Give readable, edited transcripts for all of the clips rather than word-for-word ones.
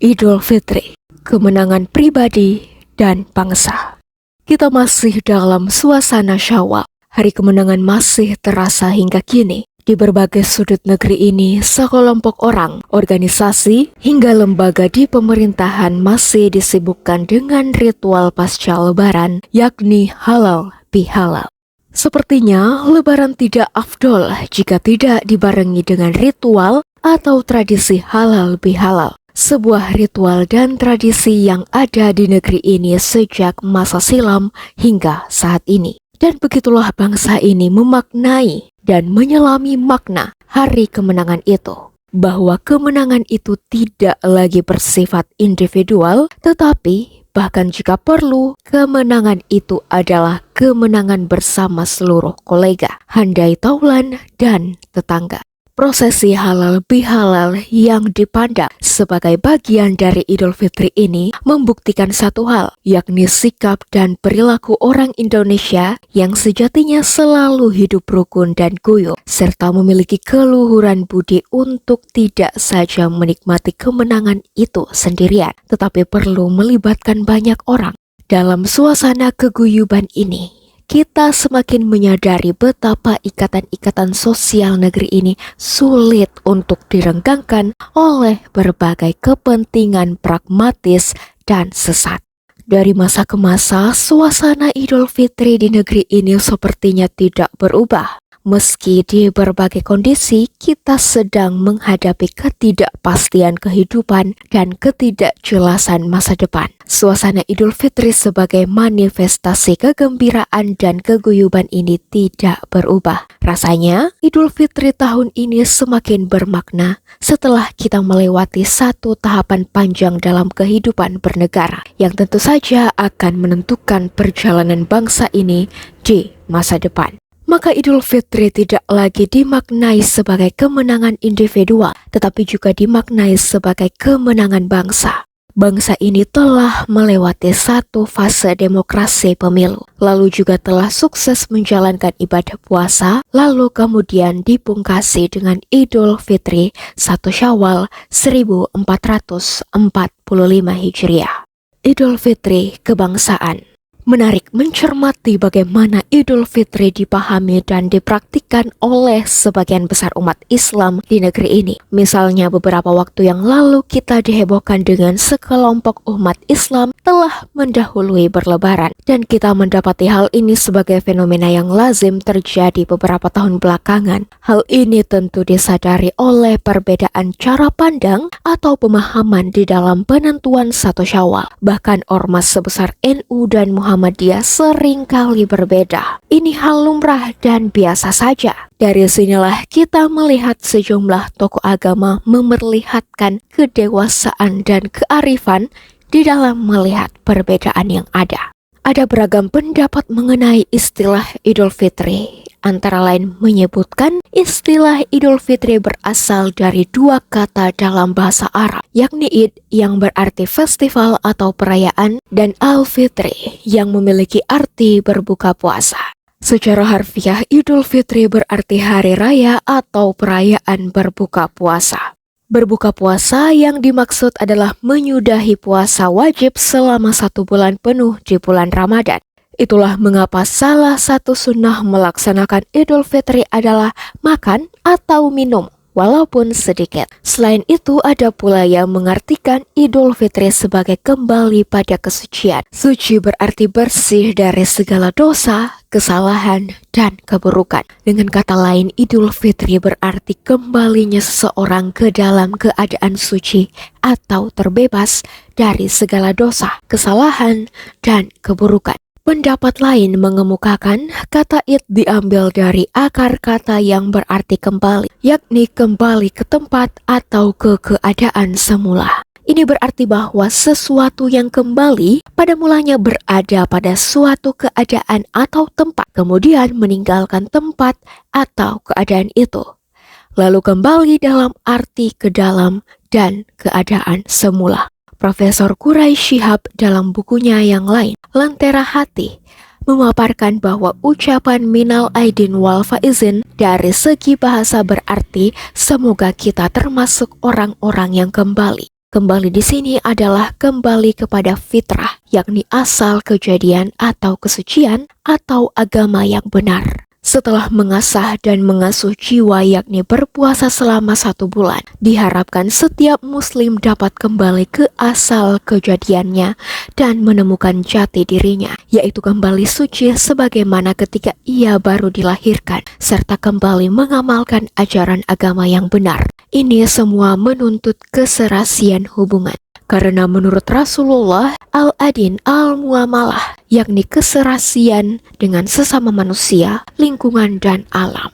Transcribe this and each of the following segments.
Idul Fitri, kemenangan pribadi dan bangsa. Kita masih dalam suasana Syawal. Hari kemenangan masih terasa hingga kini. Di berbagai sudut negeri ini, sekelompok orang, organisasi, hingga lembaga di pemerintahan masih disibukkan dengan ritual pasca Lebaran, yakni halal bihalal. Sepertinya Lebaran tidak afdol jika tidak dibarengi dengan ritual atau tradisi halal bihalal. Sebuah ritual dan tradisi yang ada di negeri ini sejak masa silam hingga saat ini. Dan begitulah bangsa ini memaknai dan menyelami makna hari kemenangan itu. Bahwa kemenangan itu tidak lagi bersifat individual, tetapi bahkan jika perlu, kemenangan itu adalah kemenangan bersama seluruh kolega, handai taulan, dan tetangga. Prosesi halal bihalal yang dipandang sebagai bagian dari Idul Fitri ini membuktikan satu hal, yakni sikap dan perilaku orang Indonesia yang sejatinya selalu hidup rukun dan guyup, serta memiliki keluhuran budi untuk tidak saja menikmati kemenangan itu sendirian, tetapi perlu melibatkan banyak orang. Dalam suasana keguyuban ini, kita semakin menyadari betapa ikatan-ikatan sosial negeri ini sulit untuk direnggangkan oleh berbagai kepentingan pragmatis dan sesat. Dari masa ke masa, suasana Idul Fitri di negeri ini sepertinya tidak berubah. Meski di berbagai kondisi kita sedang menghadapi ketidakpastian kehidupan dan ketidakjelasan masa depan. Suasana Idul Fitri sebagai manifestasi kegembiraan dan keguyuban ini tidak berubah. Rasanya Idul Fitri tahun ini semakin bermakna setelah kita melewati satu tahapan panjang dalam kehidupan bernegara yang tentu saja akan menentukan perjalanan bangsa ini di masa depan. Maka Idul Fitri tidak lagi dimaknai sebagai kemenangan individual, tetapi juga dimaknai sebagai kemenangan bangsa. Bangsa ini telah melewati satu fase demokrasi pemilu, lalu juga telah sukses menjalankan ibadah puasa, lalu kemudian dipungkasi dengan Idul Fitri 1 Syawal 1445 Hijriah. Idul Fitri kebangsaan. Menarik mencermati bagaimana Idul Fitri dipahami dan dipraktikkan oleh sebagian besar umat Islam di negeri ini. Misalnya beberapa waktu yang lalu kita dihebohkan dengan sekelompok umat Islam telah mendahului berlebaran. Dan kita mendapati hal ini sebagai fenomena yang lazim terjadi beberapa tahun belakangan. Hal ini tentu disadari oleh perbedaan cara pandang atau pemahaman di dalam penentuan 1 Syawal. Bahkan ormas sebesar NU dan Muhammadiyah seringkali berbeda. Ini hal lumrah dan biasa saja. Dari sinilah kita melihat sejumlah tokoh agama memperlihatkan kedewasaan dan kearifan di dalam melihat perbedaan yang ada. Ada beragam pendapat mengenai istilah Idul Fitri. Antara lain menyebutkan istilah Idul Fitri berasal dari dua kata dalam bahasa Arab, yakni Id yang berarti festival atau perayaan dan Al-Fitri yang memiliki arti berbuka puasa. Secara harfiah, Idul Fitri berarti hari raya atau perayaan berbuka puasa. Berbuka puasa yang dimaksud adalah menyudahi puasa wajib selama 1 bulan penuh di bulan Ramadan. Itulah mengapa salah satu sunnah melaksanakan Idul Fitri adalah makan atau minum, walaupun sedikit. Selain itu ada pula yang mengartikan Idul Fitri sebagai kembali pada kesucian. Suci berarti bersih dari segala dosa, kesalahan, dan keburukan. Dengan kata lain, Idul Fitri berarti kembalinya seseorang ke dalam keadaan suci atau terbebas dari segala dosa, kesalahan, dan keburukan. Pendapat lain mengemukakan kata Id diambil dari akar kata yang berarti kembali, yakni kembali ke tempat atau ke keadaan semula. Ini berarti bahwa sesuatu yang kembali pada mulanya berada pada suatu keadaan atau tempat, kemudian meninggalkan tempat atau keadaan itu, lalu kembali dalam arti ke dalam dan keadaan semula. Profesor Quraish Shihab dalam bukunya yang lain, Lentera Hati, memaparkan bahwa ucapan minal aidin wal faizin dari segi bahasa berarti semoga kita termasuk orang-orang yang kembali. Kembali di sini adalah kembali kepada fitrah, yakni asal kejadian atau kesucian atau agama yang benar. Setelah mengasah dan mengasuh jiwa yakni berpuasa selama 1 bulan, diharapkan setiap muslim dapat kembali ke asal kejadiannya dan menemukan jati dirinya, yaitu kembali suci sebagaimana ketika ia baru dilahirkan, serta kembali mengamalkan ajaran agama yang benar. Ini semua menuntut keserasian hubungan. Karena menurut Rasulullah, al-adin al-muamalah, yakni keserasian dengan sesama manusia, lingkungan, dan alam.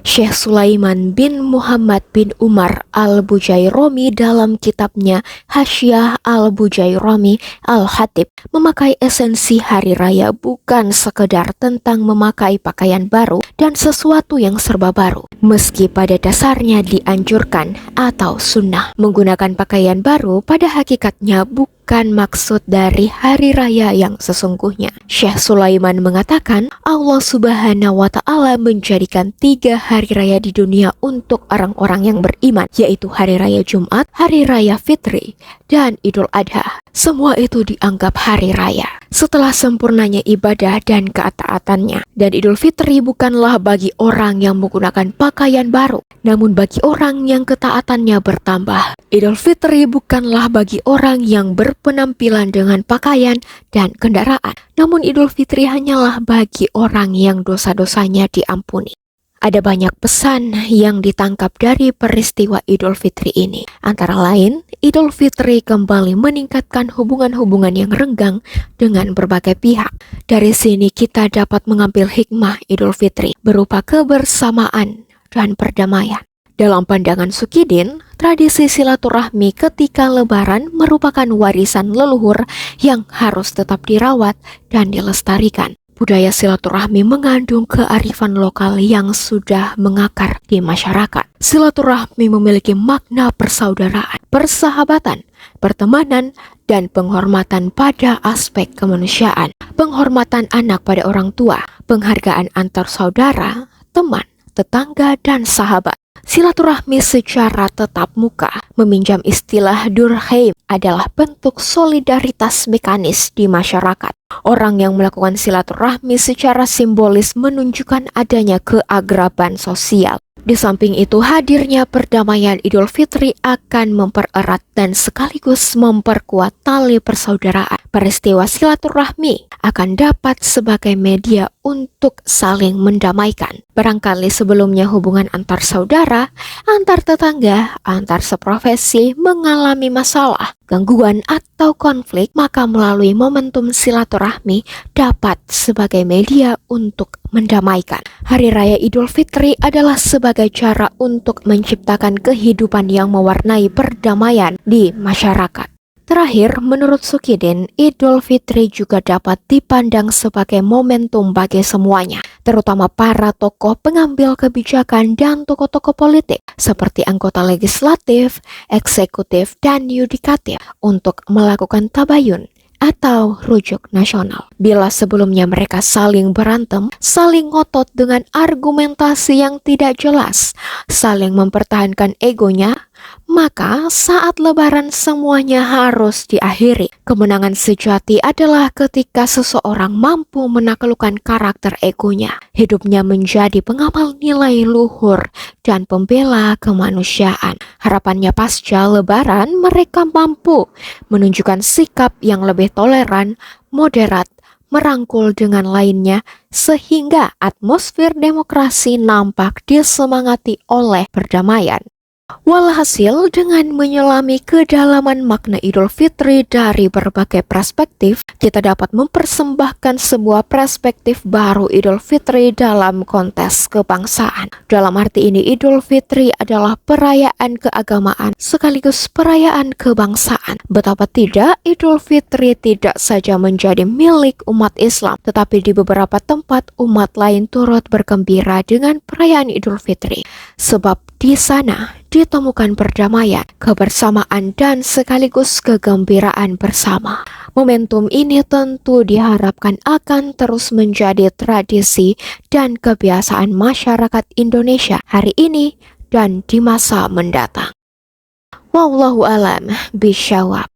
Syekh Sulaiman bin Muhammad bin Umar al-Bujairami dalam kitabnya Hasyiah al-Bujairami al-Hatib memakai esensi hari raya bukan sekedar tentang memakai pakaian baru dan sesuatu yang serba baru. Meski pada dasarnya dianjurkan atau sunnah, menggunakan pakaian baru pada hakikatnya bukan maksud dari hari raya yang sesungguhnya. Syekh Sulaiman mengatakan Allah Subhanahu wa Ta'ala menjadikan 3 hari raya di dunia untuk orang-orang yang beriman, yaitu hari raya Jumat, hari raya Fitri, dan Idul Adha. Semua itu dianggap hari raya setelah sempurnanya ibadah dan ketaatannya. Dan Idul Fitri bukanlah bagi orang yang menggunakan pakaian baru, namun bagi orang yang ketaatannya bertambah. Idul Fitri bukanlah bagi orang yang berpenampilan dengan pakaian dan kendaraan, namun Idul Fitri hanyalah bagi orang yang dosa-dosanya diampuni. Ada banyak pesan yang ditangkap dari peristiwa Idul Fitri ini. Antara lain, Idul Fitri kembali meningkatkan hubungan-hubungan yang renggang dengan berbagai pihak. Dari sini kita dapat mengambil hikmah Idul Fitri berupa kebersamaan dan perdamaian. Dalam pandangan Sukidin, tradisi silaturahmi ketika Lebaran merupakan warisan leluhur yang harus tetap dirawat dan dilestarikan. Budaya silaturahmi mengandung kearifan lokal yang sudah mengakar di masyarakat. Silaturahmi memiliki makna persaudaraan, persahabatan, pertemanan, dan penghormatan pada aspek kemanusiaan. Penghormatan anak pada orang tua, penghargaan antar saudara, teman, tetangga, dan sahabat. Silaturahmi secara tatap muka, meminjam istilah Durkheim, adalah bentuk solidaritas mekanis di masyarakat. Orang yang melakukan silaturahmi secara simbolis menunjukkan adanya keakraban sosial. Di samping itu, hadirnya perdamaian Idul Fitri akan mempererat dan sekaligus memperkuat tali persaudaraan. Peristiwa silaturahmi akan dapat sebagai media untuk saling mendamaikan. Barangkali sebelumnya hubungan antar saudara, antar tetangga, antar seprofesi mengalami masalah, gangguan, atau konflik, maka melalui momentum silaturahmi dapat sebagai media untuk mendamaikan. Hari Raya Idul Fitri adalah sebagai cara untuk menciptakan kehidupan yang mewarnai perdamaian di masyarakat. Terakhir, menurut Sukidin, Idul Fitri juga dapat dipandang sebagai momentum bagi semuanya, terutama para tokoh pengambil kebijakan dan tokoh-tokoh politik seperti anggota legislatif, eksekutif, dan yudikatif untuk melakukan tabayun atau rujuk nasional. Bila sebelumnya mereka saling berantem, saling ngotot dengan argumentasi yang tidak jelas, saling mempertahankan egonya, maka saat Lebaran semuanya harus diakhiri. Kemenangan sejati adalah ketika seseorang mampu menaklukkan karakter egonya. Hidupnya menjadi pengamal nilai luhur dan pembela kemanusiaan. Harapannya pasca Lebaran mereka mampu menunjukkan sikap yang lebih toleran, moderat, merangkul dengan lainnya, sehingga atmosfer demokrasi nampak disemangati oleh perdamaian. Walhasil, dengan menyelami kedalaman makna Idul Fitri dari berbagai perspektif, kita dapat mempersembahkan sebuah perspektif baru Idul Fitri dalam konteks kebangsaan. Dalam arti ini, Idul Fitri adalah perayaan keagamaan sekaligus perayaan kebangsaan. Betapa tidak, Idul Fitri tidak saja menjadi milik umat Islam, tetapi di beberapa tempat umat lain turut bergembira dengan perayaan Idul Fitri. Sebab di sana ditemukan perdamaian, kebersamaan, dan sekaligus kegembiraan bersama. Momentum ini tentu diharapkan akan terus menjadi tradisi dan kebiasaan masyarakat Indonesia hari ini dan di masa mendatang. Wallahu alam bisyawab.